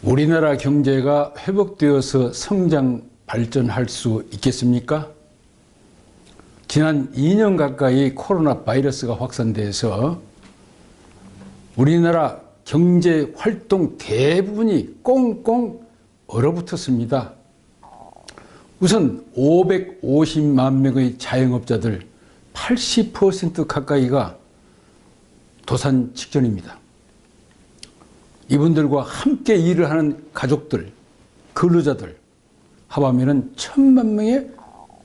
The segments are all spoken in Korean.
우리나라 경제가 회복되어서 성장 발전할 수 있겠습니까? 지난 2년 가까이 코로나 바이러스가 확산돼서 우리나라 경제 활동 대부분이 꽁꽁 얼어붙었습니다. 우선 550만 명의 자영업자들 80% 가까이가 도산 직전입니다. 이분들과 함께 일을 하는 가족들, 근로자들 합하면 1,000만 명에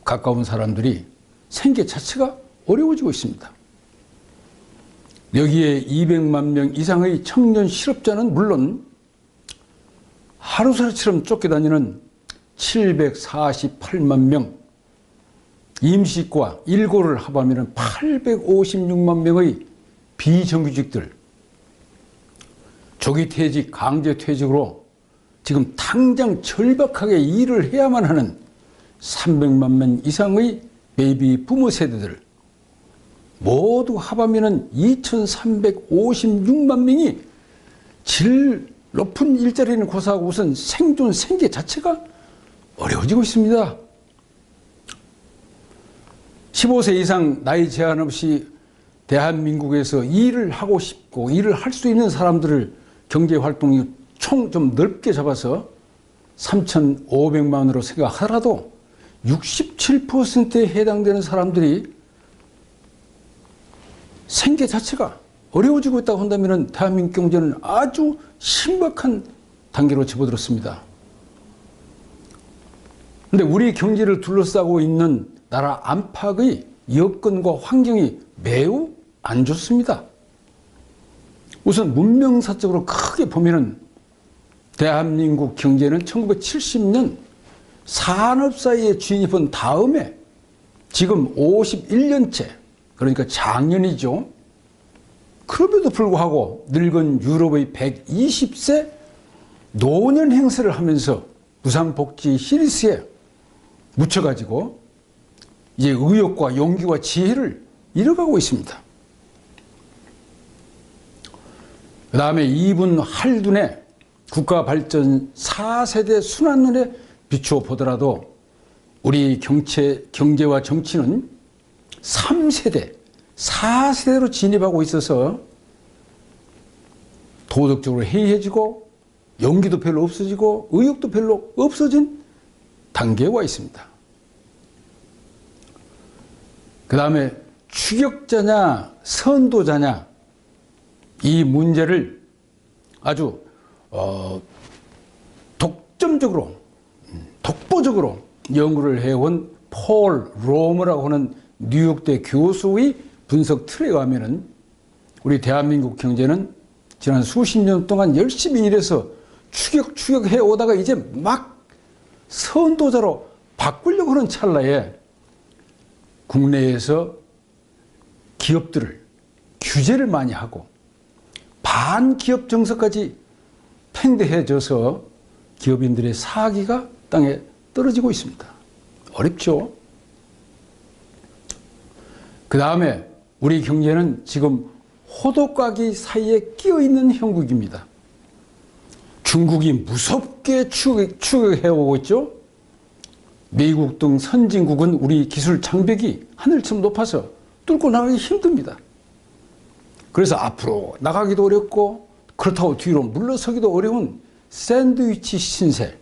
가까운 사람들이 생계 자체가 어려워지고 있습니다. 여기에 200만 명 이상의 청년 실업자는 물론 하루살이처럼 쫓겨다니는 748만 명, 임시과 일고를 합하면 856만 명의 비정규직들, 조기퇴직, 강제퇴직으로 지금 당장 절박하게 일을 해야만 하는 300만 명 이상의 베이비 부모 세대들 모두 합하면 2,356만 명이 질 높은 일자리는 고사하고 우선 생존 생계 자체가 어려워지고 있습니다. 15세 이상 나이 제한 없이 대한민국에서 일을 하고 싶고 일을 할 수 있는 사람들을 경제활동이 총 좀 넓게 잡아서 3,500만으로 생각하더라도 67%에 해당되는 사람들이 생계 자체가 어려워지고 있다고 한다면 대한민국 경제는 아주 심각한 단계로 접어들었습니다. 그런데 우리 경제를 둘러싸고 있는 나라 안팎의 여건과 환경이 매우 안 좋습니다. 우선 문명사적으로 크게 보면은 대한민국 경제는 1970년 산업사회에 진입한 다음에 지금 51년째, 그러니까 작년이죠. 그럼에도 불구하고 늙은 유럽의 120세 노년 행세를 하면서 무상복지 시리즈에 묻혀가지고 이제 의욕과 용기와 지혜를 잃어가고 있습니다. 그 다음에 이분 할둔의 국가발전 4세대 순환론에 비추어 보더라도 우리 경제와 정치는 3세대, 4세대로 진입하고 있어서 도덕적으로 해이해지고 용기도 별로 없어지고 의욕도 별로 없어진 단계에 와 있습니다. 그 다음에 추격자냐 선도자냐 이 문제를 아주 독보적으로 연구를 해온 폴 로머라고 하는 뉴욕대 교수의 분석 틀에 의하면 우리 대한민국 경제는 지난 수십 년 동안 열심히 일해서 추격해 오다가 이제 막 선도자로 바꾸려고 하는 찰나에 국내에서 기업들을 규제를 많이 하고 반기업 정서까지 팽배해져서 기업인들의 사기가 땅에 떨어지고 있습니다. 어렵죠? 그 다음에 우리 경제는 지금 호독가기 사이에 끼어있는 형국입니다. 중국이 무섭게 추격해오고 있죠. 미국 등 선진국은 우리 기술 장벽이 하늘처럼 높아서 뚫고 나가기 힘듭니다. 그래서 앞으로 나가기도 어렵고 그렇다고 뒤로 물러서기도 어려운 샌드위치 신세,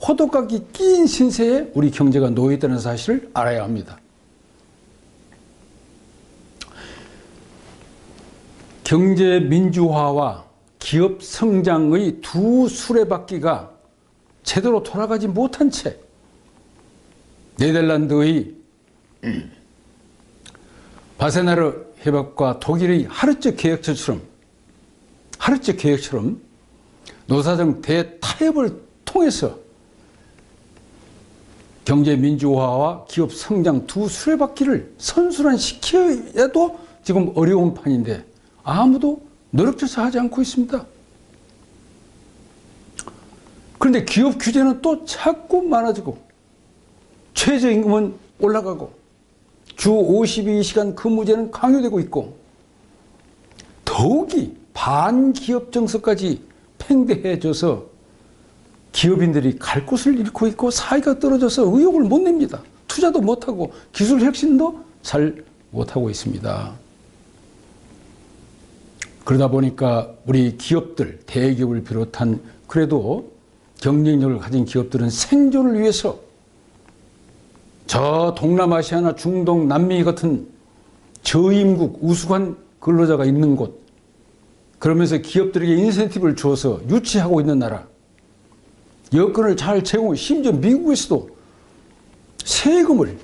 호독가기 끼인 신세에 우리 경제가 놓여있다는 사실을 알아야 합니다. 경제 민주화와 기업 성장의 두 수레바퀴가 제대로 돌아가지 못한 채 네덜란드의 바세나르 협약과 독일의 하르츠 계획처럼 노사정 대타협을 통해서 경제 민주화와 기업 성장 두 수레바퀴를 선순환시켜야도 지금 어려운 판인데 아무도 노력조차 하지 않고 있습니다. 그런데 기업 규제는 또 자꾸 많아지고 최저임금은 올라가고 주 52시간 근무제는 강요되고 있고 더욱이 반기업 정서까지 팽배해져서 기업인들이 갈 곳을 잃고 있고 사회가 떨어져서 의욕을 못 냅니다. 투자도 못하고 기술 혁신도 잘 못하고 있습니다. 그러다 보니까 우리 기업들, 대기업을 비롯한 그래도 경쟁력을 가진 기업들은 생존을 위해서 저 동남아시아나 중동, 남미 같은 저임국 우수한 근로자가 있는 곳, 그러면서 기업들에게 인센티브를 주어서 유치하고 있는 나라, 여건을 잘 제공해, 심지어 미국에서도 세금을,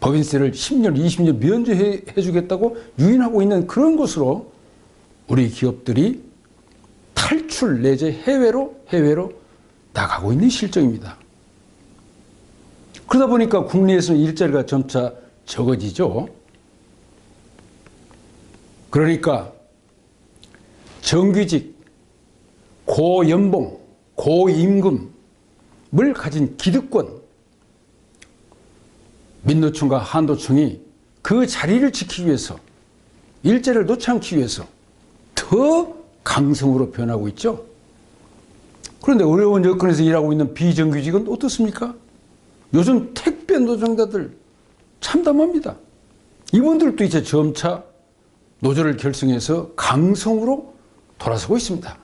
법인세를 10년, 20년 면제해 주겠다고 유인하고 있는 그런 곳으로 우리 기업들이 탈출 내지 해외로 나가고 있는 실정입니다. 그러다 보니까 국내에서는 일자리가 점차 적어지죠. 그러니까 정규직, 고연봉, 고임금을 가진 기득권, 민노총과 한도총이 그 자리를 지키기 위해서, 일자리를 놓지 않기 위해서 더 강성으로 변하고 있죠. 그런데 어려운 여건에서 일하고 있는 비정규직은 어떻습니까? 요즘 택배 노동자들 참담합니다. 이분들도 이제 점차 노조를 결성해서 강성으로 돌아서고 있습니다.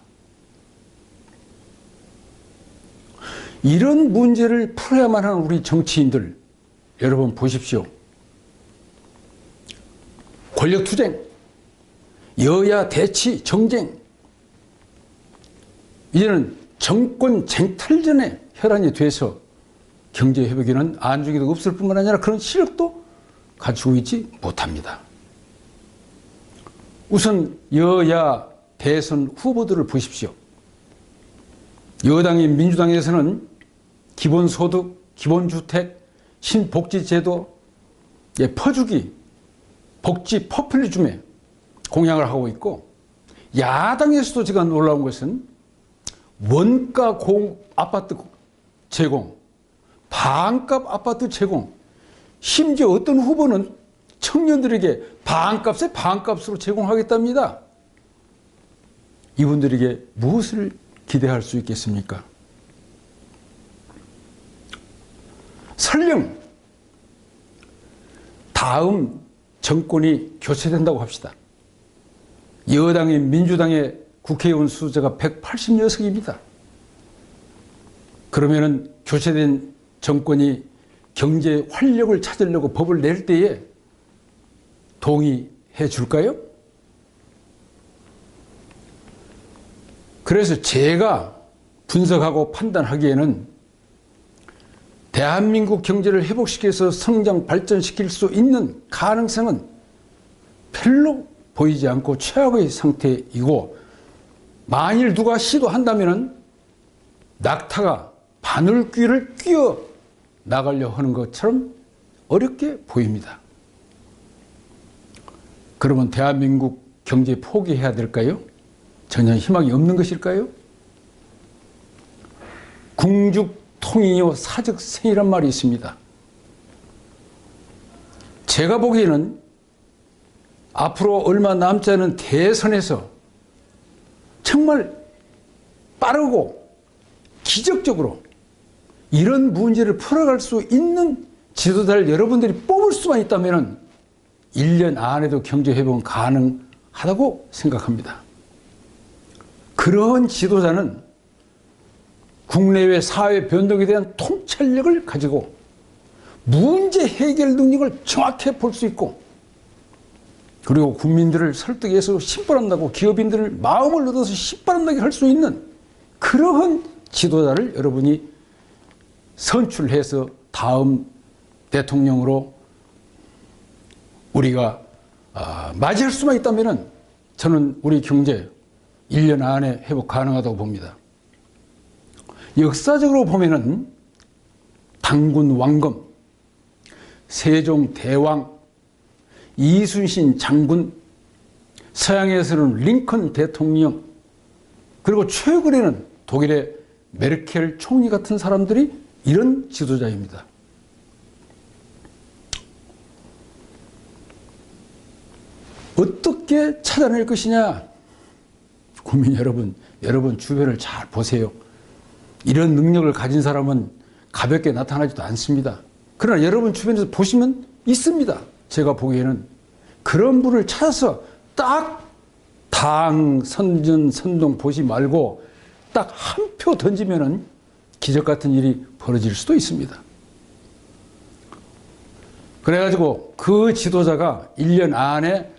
이런 문제를 풀어야만 하는 우리 정치인들, 여러분 보십시오. 권력투쟁, 여야 대치, 정쟁, 이제는 정권 쟁탈전에 혈안이 돼서 경제회복에는 안중에도 없을 뿐만 아니라 그런 시력도 갖추고 있지 못합니다. 우선 여야 대선 후보들을 보십시오. 여당인 민주당에서는 기본소득, 기본주택, 신복지제도 퍼주기, 복지 포퓰리즘에 공약을 하고 있고, 야당에서도 제가 놀라운 것은 원가 아파트 제공, 반값 아파트 제공, 심지어 어떤 후보는 청년들에게 반값에 반값으로 제공하겠답니다. 이분들에게 무엇을 기대할 수 있겠습니까? 설령 다음 정권이 교체된다고 합시다. 여당인 민주당의 국회의원 숫자가 180여석입니다. 그러면은 교체된 정권이 경제 활력을 찾으려고 법을 낼 때에 동의해 줄까요? 그래서 제가 분석하고 판단하기에는 대한민국 경제를 회복시켜서 성장 발전시킬 수 있는 가능성은 별로 보이지 않고 최악의 상태이고, 만일 누가 시도한다면 낙타가 바늘귀를 끼어 나가려 하는 것처럼 어렵게 보입니다. 그러면 대한민국 경제 포기해야 될까요? 전혀 희망이 없는 것일까요? 궁죽통이요 사적생이란 말이 있습니다. 제가 보기에는 앞으로 얼마 남지 않은 대선에서 정말 빠르고 기적적으로 이런 문제를 풀어갈 수 있는 지도자를 여러분들이 뽑을 수만 있다면 1년 안에도 경제 회복은 가능하다고 생각합니다. 그런 지도자는 국내외 사회 변동에 대한 통찰력을 가지고 문제 해결 능력을 정확히 볼 수 있고, 그리고 국민들을 설득해서 신바람나고 기업인들을 마음을 얻어서 신바람나게 할 수 있는 그러한 지도자를 여러분이 선출해서 다음 대통령으로 우리가 맞이할 수만 있다면 저는 우리 경제 1년 안에 회복 가능하다고 봅니다. 역사적으로 보면은 당군 왕검, 세종 대왕, 이순신 장군, 서양에서는 링컨 대통령, 그리고 최근에는 독일의 메르켈 총리 같은 사람들이 이런 지도자입니다. 어떻게 찾아낼 것이냐? 국민 여러분 주변을 잘 보세요. 이런 능력을 가진 사람은 가볍게 나타나지도 않습니다. 그러나 여러분 주변에서 보시면 있습니다. 제가 보기에는 그런 분을 찾아서 딱 당, 선전, 선동 보지 말고 딱 한 표 던지면은 기적 같은 일이 벌어질 수도 있습니다. 그래가지고 그 지도자가 1년 안에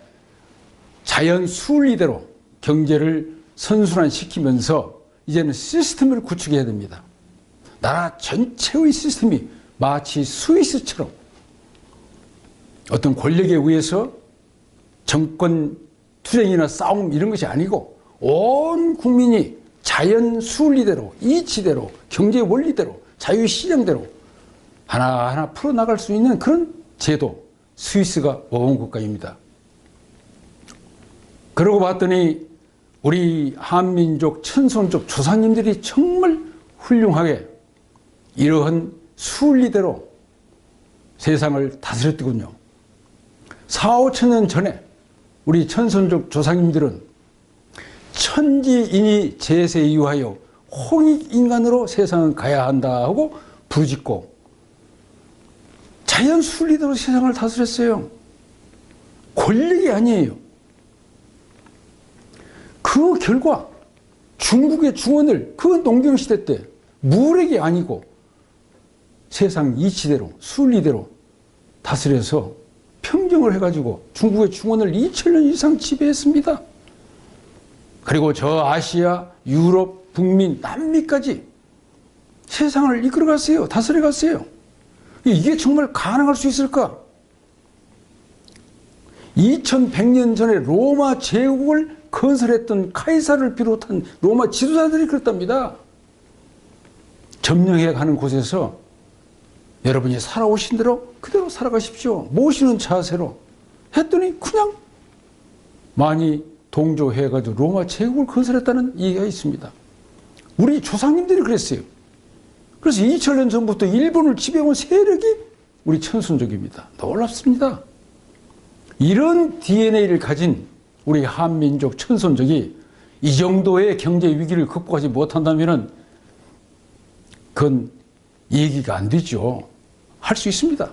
자연 순리대로 경제를 선순환시키면서 이제는 시스템을 구축해야 됩니다. 나라 전체의 시스템이 마치 스위스처럼 어떤 권력에 의해서 정권 투쟁이나 싸움 이런 것이 아니고 온 국민이 자연 순리대로, 이치대로, 경제 원리대로, 자유시장대로 하나하나 풀어나갈 수 있는 그런 제도, 스위스가 모범 국가입니다. 그러고 봤더니 우리 한민족, 천손족 조상님들이 정말 훌륭하게 이러한 순리대로 세상을 다스렸더군요. 4, 5천 년 전에 우리 천손족 조상님들은 천지인이 제세 이유하여 홍익인간으로 세상을 가야 한다 하고 부르짖고 자연 순리대로 세상을 다스렸어요. 권력이 아니에요. 그 결과 중국의 중원을 그 농경시대 때 무력이 아니고 세상 이치대로 순리대로 다스려서 평정을 해가지고 중국의 중원을 2000년 이상 지배했습니다. 그리고 저 아시아, 유럽, 북미, 남미까지 세상을 이끌어갔어요. 다스려갔어요. 이게 정말 가능할 수 있을까? 2100년 전에 로마 제국을 건설했던 카이사를 비롯한 로마 지도자들이 그랬답니다. 점령해 가는 곳에서 여러분이 살아오신 대로 그대로 살아가십시오. 모시는 자세로 했더니 그냥 많이 동조해가지고 로마 제국을 건설했다는 얘기가 있습니다. 우리 조상님들이 그랬어요. 그래서 2000년 전부터 일본을 지배해온 세력이 우리 천손족입니다. 놀랍습니다. 이런 DNA를 가진 우리 한민족 천손족이 이 정도의 경제 위기를 극복하지 못한다면 그건 얘기가 안 되죠. 할 수 있습니다.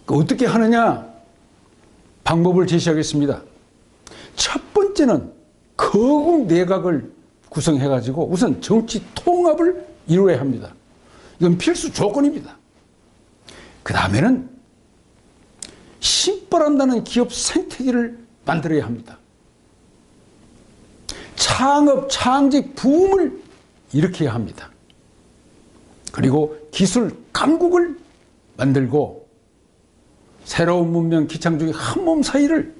어떻게 하느냐? 방법을 제시하겠습니다. 첫 번째는 거국 내각을 구성해가지고 우선 정치 통합을 이루어야 합니다. 이건 필수 조건입니다. 그 다음에는 신바란다는 기업 생태계를 만들어야 합니다. 창업, 창직, 붐을 일으켜야 합니다. 그리고 기술 강국을 만들고 새로운 문명 기창족의 한몸 사이를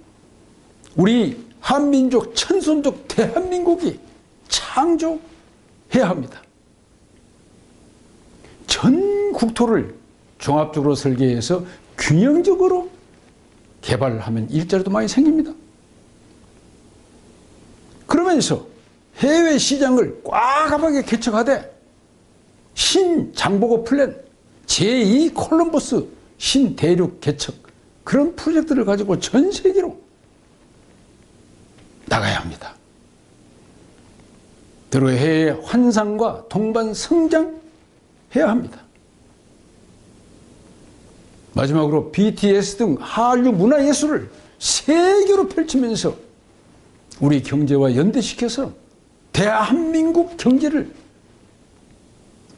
우리 한민족, 천손족 대한민국이 창조해야 합니다. 전 국토를 종합적으로 설계해서 균형적으로 개발하면 일자리도 많이 생깁니다. 그러면서 해외 시장을 꽉하게 개척하되 신장보고 플랜, 제2 콜럼버스 신대륙 개척 그런 프로젝트를 가지고 전 세계로 나가야 합니다. 들어 해외 환상과 동반 성장해야 합니다. 마지막으로 BTS 등 한류 문화예술을 세계로 펼치면서 우리 경제와 연대시켜서 대한민국 경제를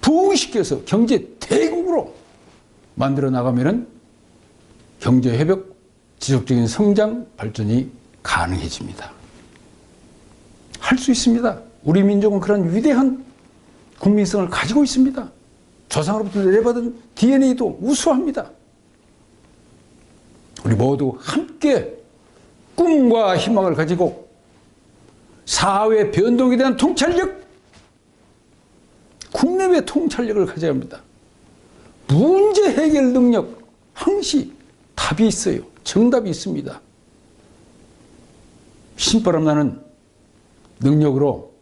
부흥시켜서 경제 대국으로 만들어 나가면 경제 회복, 지속적인 성장, 발전이 가능해집니다. 할 수 있습니다. 우리 민족은 그런 위대한 국민성을 가지고 있습니다. 조상으로부터 내려받은 DNA도 우수합니다. 우리 모두 함께 꿈과 희망을 가지고 사회 변동에 대한 통찰력, 국내외 통찰력을 가져야 합니다. 문제 해결 능력, 항시 답이 있어요. 정답이 있습니다. 신바람 나는 능력으로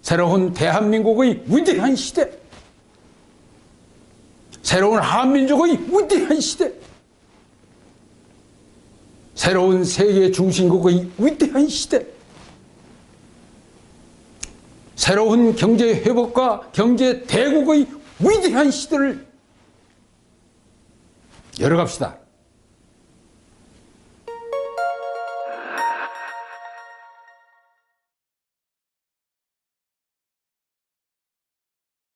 새로운 대한민국의 위대한 시대, 새로운 한민족의 위대한 시대, 새로운 세계 중심국의 위대한 시대, 새로운 경제 회복과 경제 대국의 위대한 시대를 열어갑시다.